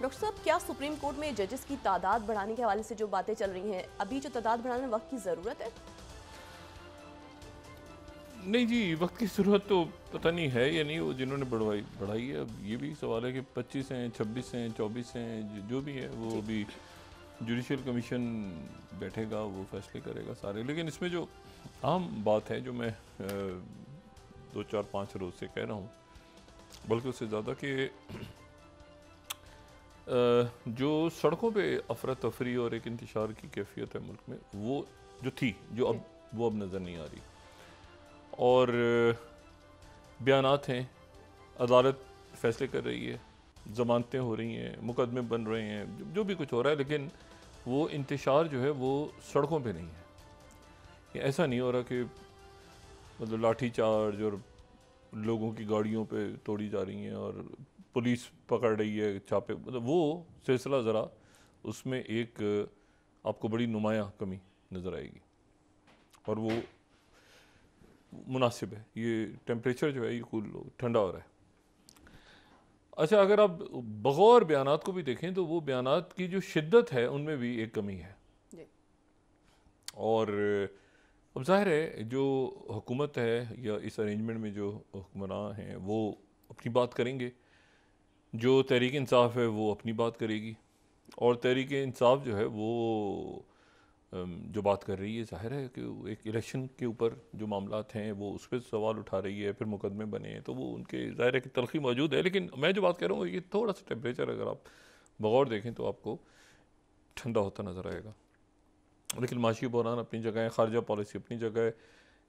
Doctor साहब, क्या supreme court में जजेस की तादाद बढ़ाने के हवाले से जो बातें चल रही हैं, अभी जो तादाद बढ़ाने में वक्त की ज़रूरत है? नहीं जी, वक्त की ज़रूरत तो पता नहीं है या नहीं, वो जिन्होंने बढ़ाई है। अब ये भी सवाल है कि 25 हैं, 26 हैं, 24 हैं, जो भी है वो जी। अभी जुडिशल कमीशन बैठेगा, वो फैसले करेगा सारे। लेकिन इसमें जो आम बात है, जो मैं 2 4 5 रोज़ से कह रहा हूँ, बल्कि उससे ज़्यादा कि जो सड़कों पे अफरा तफरी और एक इंतशार की कैफियत है मुल्क में, वो जो थी, जो जी। अब वो अब नज़र नहीं आ रही। और बयानात हैं, अदालत फैसले कर रही है, ज़मानतें हो रही हैं, मुकदमे बन रहे हैं, जो भी कुछ हो रहा है, लेकिन वो इंतशार जो है वो सड़कों पे नहीं है। ये ऐसा नहीं हो रहा कि मतलब लाठी चार्ज और लोगों की गाड़ियों पे तोड़ी जा रही हैं और पुलिस पकड़ रही है छापे, मतलब वो सिलसिला ज़रा उसमें एक आपको बड़ी नुमायाँ कमी नज़र आएगी। और वो मुनासिब है, ये टेम्परेचर जो है ये ठंडा हो रहा है। अच्छा, अगर आप बगौर बयानात को भी देखें तो वो बयानात की जो शिद्दत है उनमें भी एक कमी है। जी। और अब जाहिर है जो हुकूमत है या इस अरेंजमेंट में जो हुक्मरान हैं वो अपनी बात करेंगे, जो तहरीक इंसाफ है वो अपनी बात करेगी, और तहरीक इंसाफ जो है वो जो बात कर रही है, जाहिर है कि वो एक इलेक्शन के ऊपर जो मामलात हैं वो उस पर सवाल उठा रही है, फिर मुकदमे बने हैं, तो वो उनके जाहिर है कि तलखी मौजूद है। लेकिन मैं जो बात कर रहा हूँ कि थोड़ा सा टेम्परेचर अगर आप बगौर देखें तो आपको ठंडा होता नज़र आएगा। लेकिन माशी बहरान अपनी जगह है, खारजा पॉलिसी अपनी जगह है,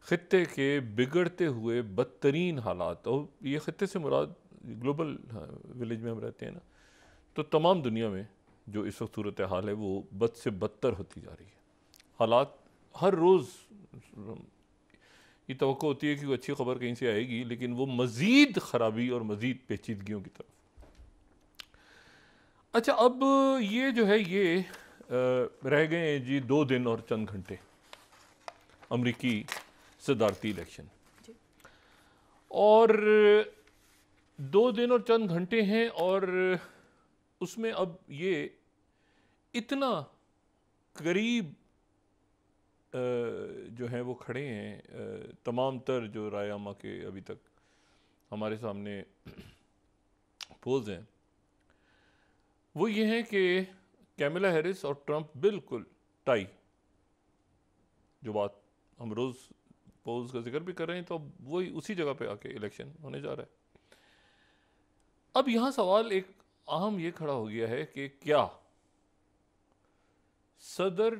ख़त्ते के बिगड़ते हुए बदतरीन हालात, और ये ख़त्ते से मुराद ग्लोबल विलेज में हम रहते हैं ना, तो तमाम दुनिया में जो इस वक्त सूरत हाल है वो बद से बदतर होती जा रही है। हालात हर रोज़ ये तवक्को होती है कि कोई अच्छी खबर कहीं से आएगी, लेकिन वो मज़ीद ख़राबी और मज़ीद पेचीदगियों की तरफ। अच्छा, अब ये जो है ये रह गए हैं जी 2 दिन और चंद घंटे अमरीकी सदारती इलेक्शन, जी। और 2 दिन और चंद घंटे हैं, और उसमें अब ये इतना करीब जो हैं वो खड़े हैं, तमाम तर जो रायमा के अभी तक हमारे सामने पोल्स हैं, वो ये हैं कि कैमिला हैरिस और ट्रंप बिल्कुल टाई। जो बात हम रोज़ पोल्स का जिक्र भी कर रहे हैं, तो अब वही उसी जगह पे आके इलेक्शन होने जा रहा है। अब यहाँ सवाल एक अहम ये खड़ा हो गया है कि क्या सदर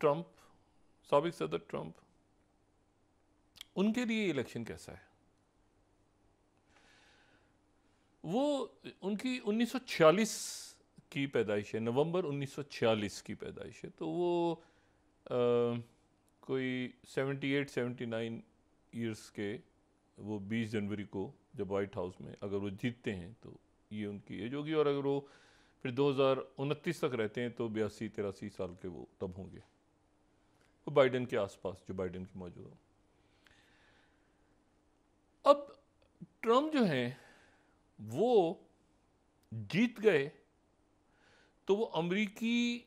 ट्रंप, साबिक सदर ट्रंप, उनके लिए इलेक्शन कैसा है? वो उनकी 1946 की पैदाइश है, नवंबर 1946 की पैदाइश है, तो वो कोई 78-79 ईयर्स के, वो 20 जनवरी को जब वाइट हाउस में अगर वो जीतते हैं तो ये उनकी एज होगी, और अगर वो फिर 2029 तक रहते हैं तो 82-83 साल के वो तब होंगे, वो बाइडेन के आसपास, जो बाइडेन की मौजूद हो। अब ट्रम्प जो हैं वो जीत गए तो वो अमरीकी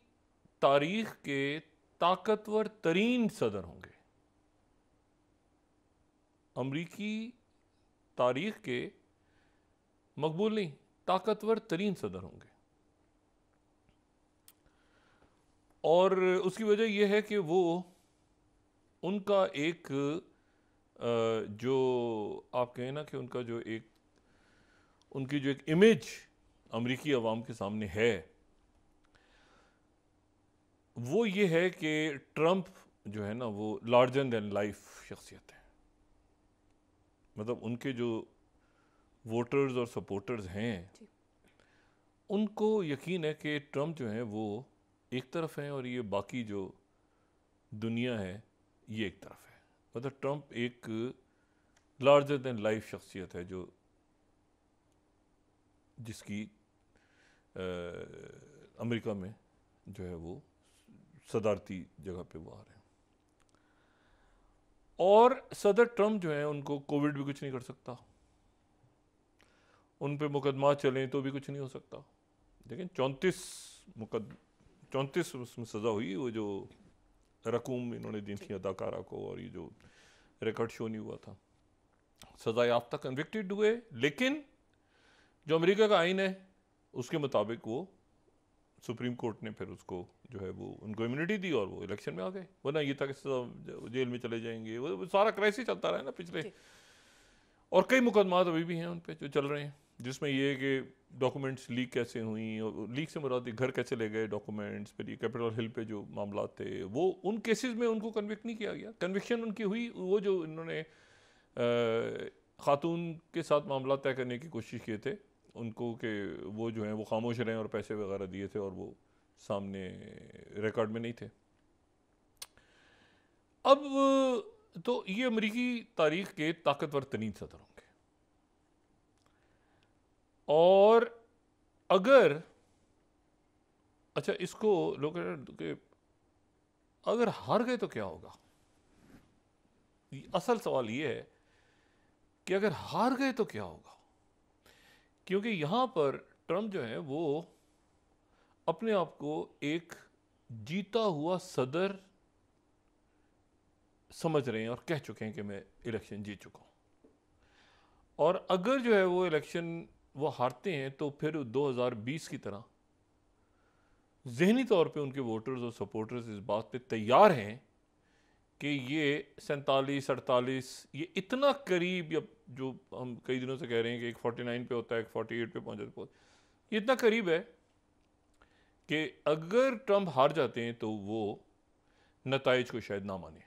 तारीख के ताकतवर तरीन सदर होंगे, अमरीकी तारीख के मकबूल नहीं, ताकतवर तरीन सदर होंगे। और उसकी वजह यह है कि वो उनका एक जो आप कहें ना कि उनका जो एक उनकी जो एक इमेज अमरीकी अवाम के सामने है, वो ये है कि ट्रंप जो है ना वो लार्जर देन लाइफ शख्सियत है। मतलब उनके जो वोटर्स और सपोर्टर्स हैं जी। उनको यकीन है कि ट्रंप जो है वो एक तरफ हैं और ये बाकी जो दुनिया है ये एक तरफ है। मतलब ट्रंप एक लार्जर देन लाइफ शख्सियत है जो जिसकी अमेरिका में जो है वो सदारती जगह पे वो आ रहे हैं। और सदर ट्रंप जो है उनको कोविड भी कुछ नहीं कर सकता, उन पे मुकदमा चलें तो भी कुछ नहीं हो सकता, लेकिन 34 उसमें सज़ा हुई, वो जो रकूम इन्होंने दी थी अदाकारा को, और ये जो रिकॉर्ड शो नहीं हुआ था, सज़ा याफ्ता कन्विक्टेड हुए। लेकिन जो अमेरिका का आइन है उसके मुताबिक वो सुप्रीम कोर्ट ने फिर उसको जो है वो उनको इम्यूनिटी दी और वो इलेक्शन में आ गए, वरना ये तक जेल में चले जाएंगे। वो सारा क्राइसिस चलता रहा है ना पिछले, और कई मुकदमात अभी भी हैं उन पे जो चल रहे हैं, जिसमें ये है कि डॉक्यूमेंट्स लीक कैसे हुई, और लीक से मुराद घर कैसे ले गए डॉक्यूमेंट्स, फिर ये कैपिटल हिल पे जो मामला थे वो उन केसेस में उनको कन्विक्ट नहीं किया गया। कन्विक्शन उनकी हुई वो जो इन्होंने खातून के साथ मामला तय करने की कोशिश किए थे उनको, कि वो जो हैं वो खामोश रहें और पैसे वगैरह दिए थे और वो सामने रिकॉर्ड में नहीं थे। अब तो ये अमेरिकी तारीख के ताकतवर तरीन सदर होंगे, और अगर अच्छा इसको लोग कि अगर हार गए तो क्या होगा। असल सवाल ये है कि अगर हार गए तो क्या होगा, क्योंकि यहां पर ट्रंप जो है वो अपने आप को एक जीता हुआ सदर समझ रहे हैं और कह चुके हैं कि मैं इलेक्शन जीत चुका हूं। और अगर जो है वो इलेक्शन वो हारते हैं तो फिर 2020 की तरह जहनी तौर पे उनके वोटर्स और सपोर्टर्स इस बात पे तैयार हैं कि ये 47-48 ये इतना करीब, या जो हम कई दिनों से कह रहे हैं कि एक 49 पे होता है, एक 48 पे पहुंच जाता है, ये इतना करीब है कि अगर ट्रंप हार जाते हैं तो वो नताइज को शायद ना माने।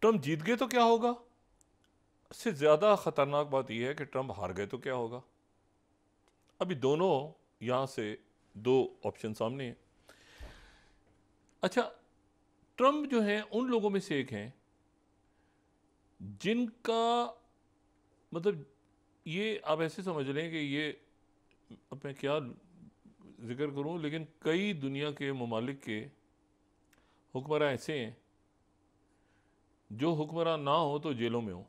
ट्रंप जीत गए तो क्या होगा, इससे ज्यादा खतरनाक बात यह है कि ट्रंप हार गए तो क्या होगा। अभी दोनों यहां से दो ऑप्शन सामने हैं। अच्छा, ट्रंप जो है उन लोगों में से एक हैं जिनका मतलब ये आप ऐसे समझ लें कि ये, अब मैं क्या जिक्र करूं, लेकिन कई दुनिया के ममालिक के हुक्मरान ऐसे हैं जो हुक्मरान ना हो तो जेलों में हो,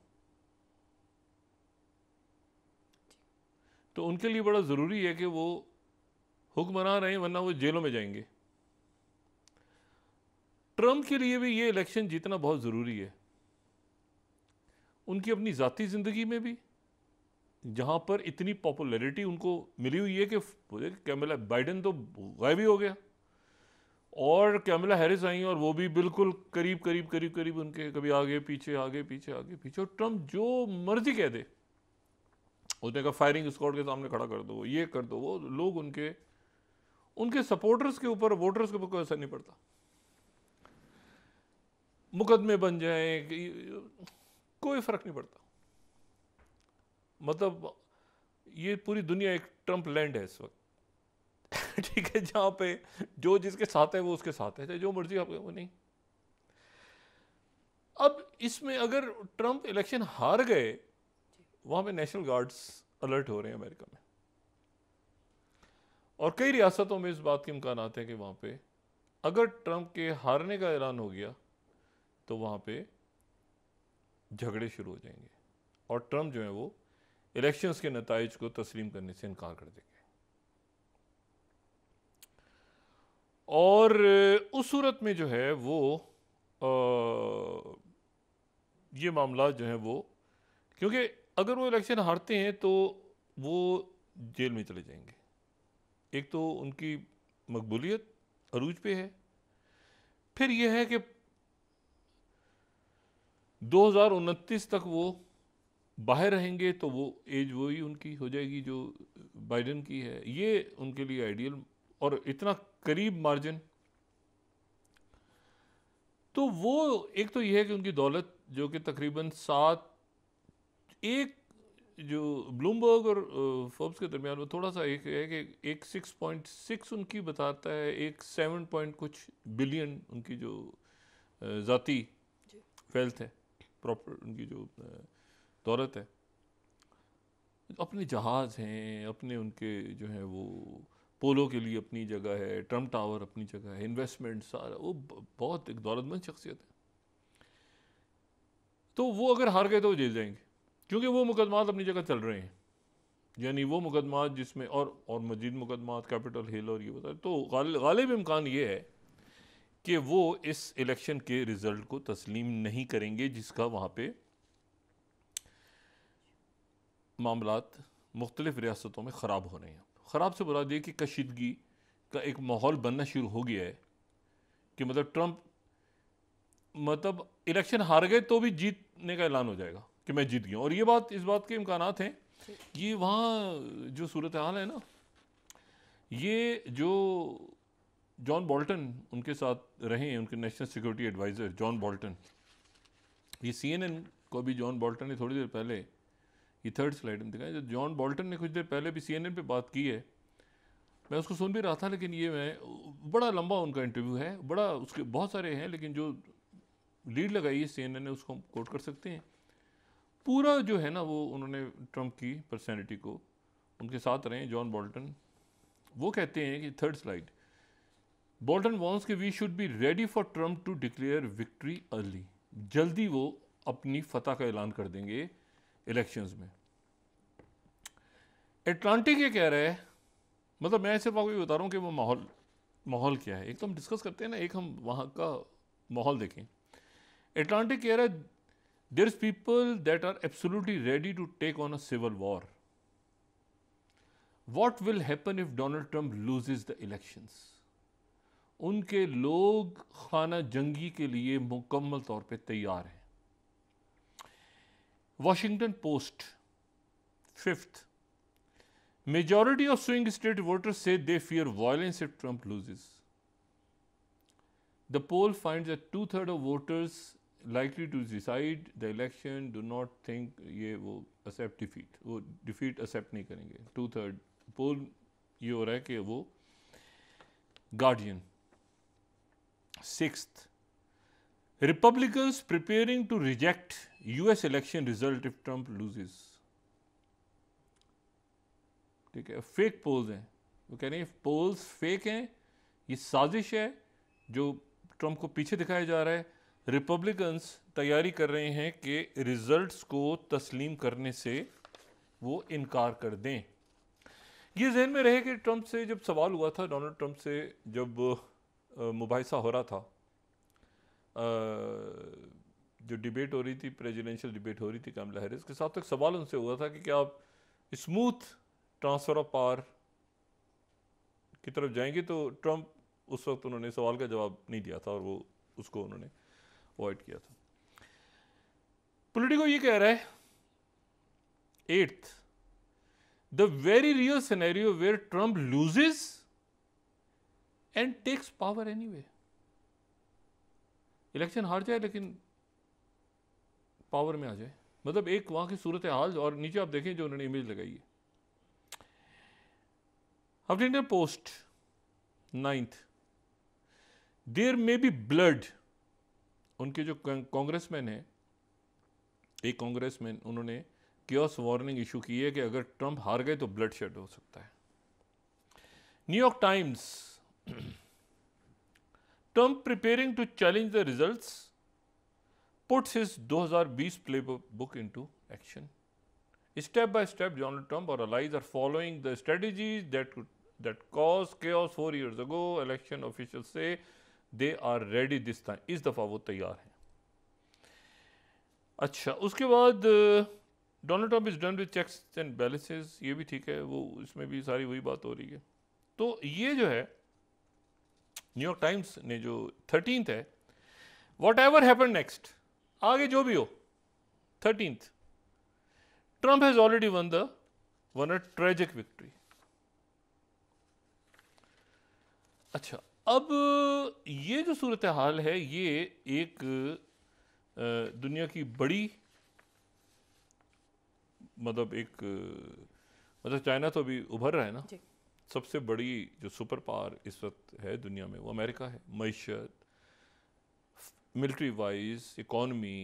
तो उनके लिए बड़ा ज़रूरी है कि वो हुक्मरान रहें, वरना वो जेलों में जाएंगे। ट्रंप के लिए भी ये इलेक्शन जीतना बहुत ज़रूरी है, उनकी अपनी ज़ाती ज़िंदगी में भी, जहाँ पर इतनी पॉपुलैरिटी उनको मिली हुई है कि कैमला बाइडेन तो गायब ही हो गया और कैमला हैरिस आई और वो भी बिल्कुल करीब करीब करीब करीब उनके, कभी आगे पीछे आगे पीछे आगे पीछे, और ट्रंप जो मर्जी कह दे, उसने कहा फायरिंग स्क्वाड के सामने खड़ा कर दो, ये कर दो, वो लोग उनके उनके सपोर्टर्स के ऊपर, वोटर्स के ऊपर कोई असर नहीं पड़ता। मुकदमे बन जाए कोई फर्क नहीं पड़ता। मतलब ये पूरी दुनिया एक ट्रंप लैंड है इस वक्त ठीक है, जहां पे जो जिसके साथ है वो उसके साथ है, जो मर्जी आप वो नहीं। अब इसमें अगर ट्रंप इलेक्शन हार गए, वहां पे नेशनल गार्ड्स अलर्ट हो रहे हैं अमेरिका में, और कई रियासतों में इस बात के इम्कान आते हैं कि वहां पे अगर ट्रंप के हारने का ऐलान हो गया तो वहां पे झगड़े शुरू हो जाएंगे और ट्रंप जो है वो इलेक्शंस के नताइज को तस्लीम करने से इनकार कर देंगे। और उस सूरत में जो है वो ये मामला जो है वो, क्योंकि अगर वो इलेक्शन हारते हैं तो वो जेल में चले जाएंगे। एक तो उनकी मकबूलियत अरूज पे है, फिर यह है कि 2029 तक वो बाहर रहेंगे तो वो एज वही उनकी हो जाएगी जो बाइडेन की है। ये उनके लिए आइडियल, और इतना करीब मार्जिन, तो वो एक तो ये है कि उनकी दौलत जो कि तकरीबन 1 जो ब्लूमबर्ग और फोर्ब्स के दरमियान, वो थोड़ा सा एक है कि एक 6.6 उनकी बताता है, एक 7 पॉइंट कुछ बिलियन उनकी जो ज़ाती वेल्थ है, प्रॉपर उनकी जो दौलत है। अपने जहाज़ हैं, अपने उनके जो है वो पोलो के लिए अपनी जगह है, ट्रम्प टावर अपनी जगह है, इन्वेस्टमेंट सारा, वो बहुत एक दौलतमंद शख्सियत है। तो वो अगर हार गए तो वो जेल जाएंगे, क्योंकि वो मुकदमात अपनी जगह चल रहे हैं। यानी वो मुकदमात जिसमें और मजीद मुकदमात कैपिटल हिल और ये बता, तो गालिब इम्कान ये है कि वो इस इलेक्शन के रिजल्ट को तस्लीम नहीं करेंगे जिसका वहाँ पे मामलात मुख्तलिफ रियासतों में ख़राब हो रहे हैं। ख़राब से बुरा ये कि कशीदगी का एक माहौल बनना शुरू हो गया है कि मतलब ट्रंप मतलब इलेक्शन हार गए तो भी जीतने का ऐलान हो जाएगा कि मैं जीत गया। और ये बात, इस बात के इम्कानात हैं। ये वहाँ जो सूरत हाल है ना, ये जो जॉन बोल्टन उनके साथ रहे हैं, उनके national security adviser John Bolton, ये CNN को भी जॉन बोल्टन ने थोड़ी देर पहले, ये थर्ड स्लाइड में दिखाया, जो जॉन बोल्टन ने कुछ देर पहले भी CNN पे बात की है। मैं उसको सुन भी रहा था, लेकिन ये मैं बड़ा लंबा उनका इंटरव्यू है, बड़ा उसके बहुत सारे हैं, लेकिन जो लीड लगाई है CNN ने उसको हम कोट कर सकते हैं। पूरा जो है ना वो उन्होंने ट्रंप की पर्सनैलिटी को, उनके साथ रहे जॉन बोल्टन, वो कहते हैं कि थर्ड स्लाइड, बोल्टन वॉन्स कि we should be ready for Trump to declare victory early. जल्दी वो अपनी फतह का ऐलान कर देंगे इलेक्शंस में। एटलांटिक ये कह रहा है, मतलब मैं सिर्फ आपको ये बता रहा हूँ कि वो माहौल क्या है। एक तो हम डिस्कस करते हैं ना, एक हम वहाँ का माहौल देखें। एटलांटिक कह रहा है there is people that are absolutely ready to take on a civil war. What will happen if Donald Trump loses the elections. उनके लोग खाना जंगी के लिए मुकम्मल तौर पे तैयार हैं। Washington post 5th, majority of swing state voters say they fear violence if Trump loses. The poll finds that 2/3 of voters likely to decide the election do not think ये वो accept defeat, वो defeat accept नहीं करेंगे। 2/3 पोल ये हो रहा है कि वो guardian. 6th, Republicans preparing to reject US election result if Trump loses. ठीक है, फेक पोल्स हैं, वो कह रहे हैं पोल्स फेक हैं, ये साजिश है जो ट्रंप को पीछे दिखाया जा रहा है। रिपब्लिकन्स तैयारी कर रहे हैं कि रिजल्ट्स को तस्लीम करने से वो इनकार कर दें। ये जहन में रहे कि ट्रंप से जब सवाल हुआ था, डोनाल्ड ट्रंप से जब मुबाहिसा हो रहा था, जो डिबेट हो रही थी, प्रेसिडेंशियल डिबेट हो रही थी कमला हैरिस के साथ, तक सवाल उनसे हुआ था कि क्या आप स्मूथ ट्रांसफ़र ऑफ पावर की तरफ जाएंगे। तो ट्रंप उस वक्त उन्होंने सवाल का जवाब नहीं दिया था और वो उसको उन्होंने अवॉइड किया था। पॉलिटिको ये कह रहा है 8th, the very real scenario where Trump loses and takes power anyway. Election हार जाए लेकिन पावर में आ जाए, मतलब एक वहां की सूरत हाल। और नीचे आप देखें जो उन्होंने इमेज लगाई है, Huffington Post 9th, there may be blood. उनके जो कांग्रेसमैन हैं, एक कांग्रेसमैन, उन्होंने कियोस वार्निंग इशू की है कि अगर ट्रंप हार गए तो ब्लड शेड हो सकता है। New York Times, Trump preparing to challenge the results puts his 2020 playbook into action. Step by step, Donald Trump or allies are following the strategies that caused chaos 4 years ago. Election officials say they are ready this time. इस दफ़ा वो तैयार हैं। अच्छा, उसके बाद Donald Trump is done with checks and balances, ये भी ठीक है, वो इसमें भी सारी वही बात हो रही है। तो ये जो है न्यूयॉर्क टाइम्स ने जो 13th है, वॉट एवर हैपन नेक्स्ट, आगे जो भी हो, 13th, Trump has already won a tragic victory. अच्छा, अब ये जो सूरत हाल है, ये एक दुनिया की बड़ी, मतलब चाइना तो अभी उभर रहा है ना, सबसे बड़ी जो सुपर पावर इस वक्त है दुनिया में वो अमेरिका है। मईशत, मिलिट्री वाइज, इकॉनमी,